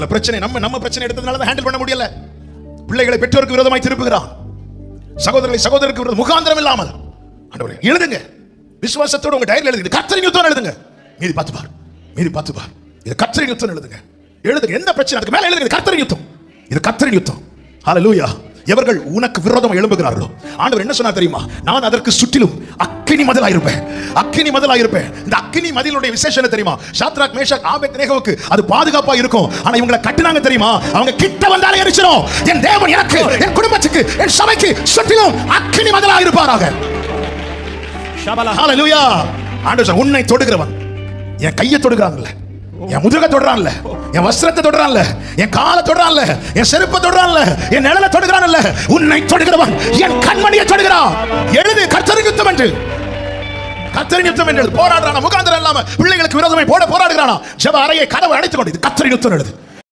பிரச்சனை நம்ம பிரச்சனை எடுத்ததுனால தான் ஹேண்டில் பண்ண முடியல. பிள்ளைகளை பெற்றோருக்கு விரோதமாய் திருப்புகிறான். சகோதரர்களை சகோதரருக்கு விரோதம் முகாந்திரம் இல்லாமல் ஆண்டவரே எழுதுங்க. விசுவாசத்தோடு உங்க டைரியில் எழுதுங்க. கர்த்தரின் யுத்தம் எழுதுங்க. மீதி பார்த்து பார். இது கர்த்தரின் யுத்தம் எழுதுங்க. எந்த பிரச்சனை அதுக்கு மேல எழுதுங்க. கர்த்தரின் யுத்தம். இது கர்த்தரின் யுத்தம். ஹல்லேலூயா. எவர்கள் உனக்கு விரோதமாக எழும்புகிறார்களோ ஆண்டவர் என்ன சொன்னார் தெரியுமா? நான் அதற்கு சுற்றிலும் அக்கினி மதிலாயிருப்பேன். இந்த அக்கினி மதிலுடைய விசேஷம் தெரியுமா? சாத்ராக் மேஷாக் ஆபேத்நேகோவுக்கு அது பாதுகாப்பா இருக்கும். ஆனா இவங்களை கட்டினாங்க தெரியுமா? அவங்க கிட்ட வந்தாலே எரிச்சிரும். என் தேவன் எனக்கு, என் குடும்பத்துக்கு, என் சபைக்கு சுற்றிலும் அக்கினி மதிலாயிருப்பாராக. ஹல்லேலூயா. ஆண்டவர் உன்னை தொடுகிறவன், என் கையை தொடுகிறான்ல, என் முதுக தொடுறான்ல, என் வஸ்திரத்தை தொடுறான்ல, என் காலை தொடுறான்ல, என் செருப்பை தொடுறான்ல, என் நிழலை தொடுகிறான்ல, உன்னை தொடுகிறவன் என் கண்மணியை தொடுகிறான். எழுது கர்த்தரின் யுத்தம் என்று. கர்த்தரின் யுத்தம் என்று போராடுறானா? முகாந்திரம் இல்லாம பிள்ளைகளுக்கு விரோதமாய் போராடுகிறானா? ஜெப அறையை கதவை அடைத்துக் கொண்டு இது கர்த்தரின் யுத்தம் எழுது.